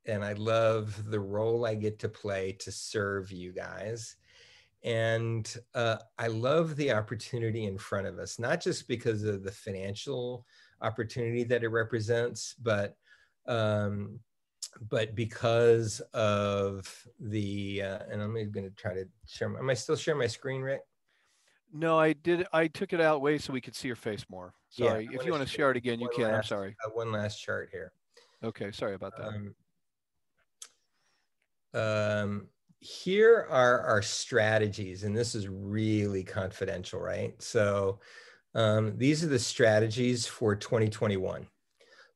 and I love the role I get to play to serve you guys. And I love the opportunity in front of us, not just because of the financial opportunity that it represents, but because of the, and I'm going to try to share, am I still sharing my screen, Rick? No, I did. I took it out way so we could see your face more. Sorry. Yeah, if you want to share it again, you can. I'm sorry. One last chart here. Okay. Sorry about that. Here are our strategies, and this is really confidential, right? So these are the strategies for 2021.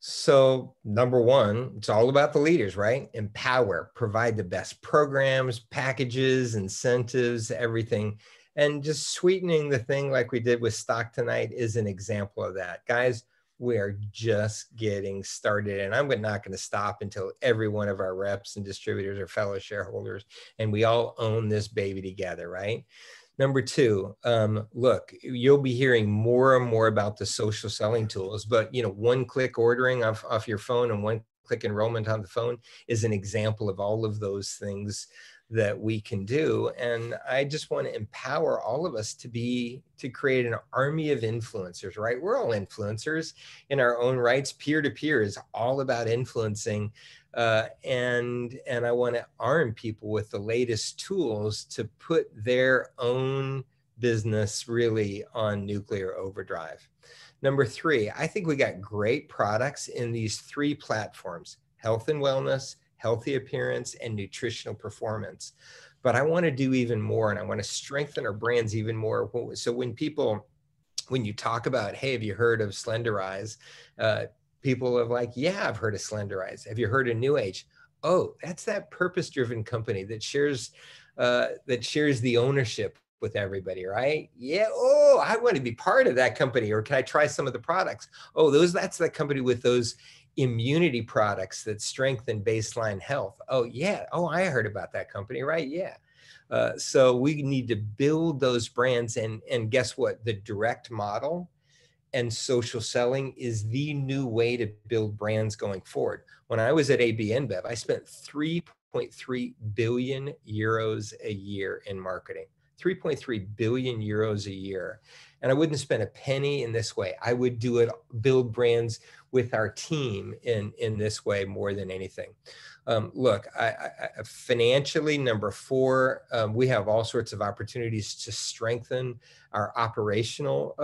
So number 1, it's all about the leaders, right? Empower, provide the best programs, packages, incentives, everything. And just sweetening the thing like we did with stock tonight is an example of that. Guys, we are just getting started, and I'm not going to stop until every one of our reps and distributors are fellow shareholders, and we all own this baby together, right? Number 2, look, you'll be hearing more and more about the social selling tools, but one-click ordering off your phone and one-click enrollment on the phone is an example of all of those things that we can do. And I just want to empower all of us to create an army of influencers, right? We're all influencers in our own rights. Peer-to-peer is all about influencing. And I want to arm people with the latest tools to put their own business really on nuclear overdrive. Number 3, I think we got great products in these 3 platforms: health and wellness, healthy appearance, and nutritional performance. But I want to do even more, and I want to strengthen our brands even more. So when you talk about, hey, have you heard of Slenderize? People are like, yeah, I've heard of Slenderize. Have you heard of NewAge? Oh, that's that purpose-driven company that shares the ownership with everybody, right? Yeah. Oh, I want to be part of that company. Or can I try some of the products? Oh, that's that company with those immunity products that strengthen baseline health. Oh, yeah. Oh, I heard about that company, right? Yeah. So we need to build those brands, and guess what? The direct model and social selling is the new way to build brands going forward. When I was at AB InBev, I spent 3.3 billion euros a year in marketing. 3.3 billion euros a year. And I wouldn't spend a penny in this way. I would build brands with our team in this way more than anything. Look, financially, number 4, we have all sorts of opportunities to strengthen our operational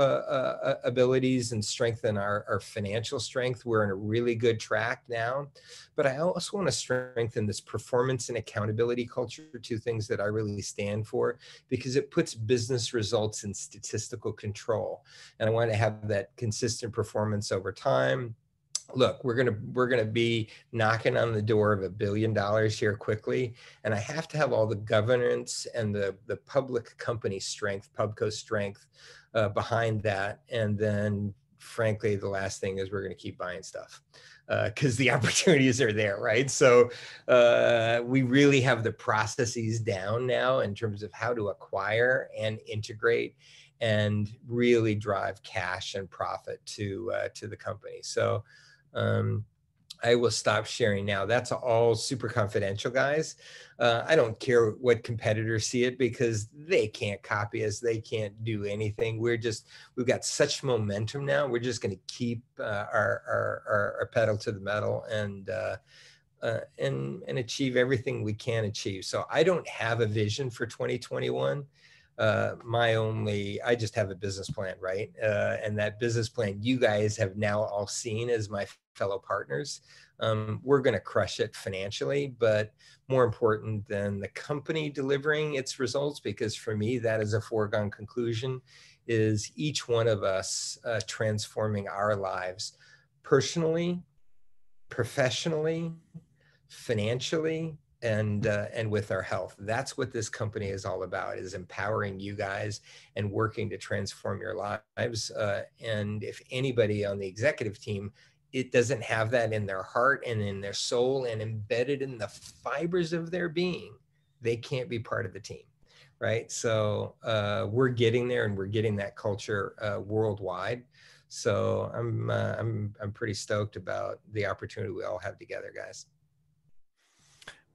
abilities and strengthen our financial strength. We're in a really good track now, but I also want to strengthen this performance and accountability culture, 2 things that I really stand for, because it puts business results in statistical control. And I want to have that consistent performance over time. Look, we're gonna be knocking on the door of $1 billion here quickly, and I have to have all the governance and the public company strength, pubco strength behind that. And then, frankly, the last thing is we're going to keep buying stuff because the opportunities are there, right? So we really have the processes down now in terms of how to acquire and integrate and really drive cash and profit to the company. So I will stop sharing now. That's all super confidential, guys. I don't care what competitors see it because they can't copy us. They can't do anything. We've got such momentum now. We're just going to keep our pedal to the metal and achieve everything we can achieve. So I don't have a vision for 2021. I just have a business plan, right? And that business plan you guys have now all seen as my fellow partners. We're going to crush it financially, but more important than the company delivering its results, because for me, that is a foregone conclusion, is each one of us transforming our lives personally, professionally, financially, and with our health. That's what this company is all about, is empowering you guys and working to transform your lives. And if anybody on the executive team, it doesn't have that in their heart and in their soul and embedded in the fibers of their being, they can't be part of the team, right? So we're getting there, and we're getting that culture worldwide. So I'm pretty stoked about the opportunity we all have together, guys.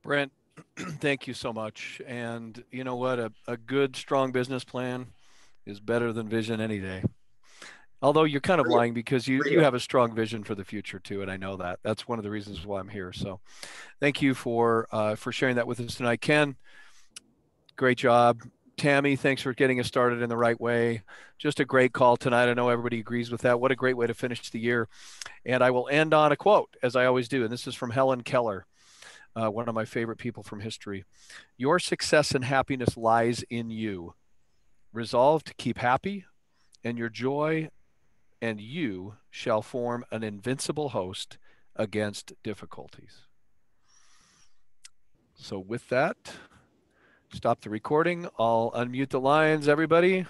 Brent, thank you so much. And you know what? A good, strong business plan is better than vision any day. Although you're kind of lying, because you have a strong vision for the future too, and I know that. That's one of the reasons why I'm here. So thank you for sharing that with us tonight. Ken, great job. Tammy, thanks for getting us started in the right way. Just a great call tonight. I know everybody agrees with that. What a great way to finish the year. And I will end on a quote, as I always do, and this is from Helen Keller. One of my favorite people from history. Your success and happiness lies in you. Resolve to keep happy, and your joy and you shall form an invincible host against difficulties. So with that, stop the recording. I'll unmute the lines, everybody.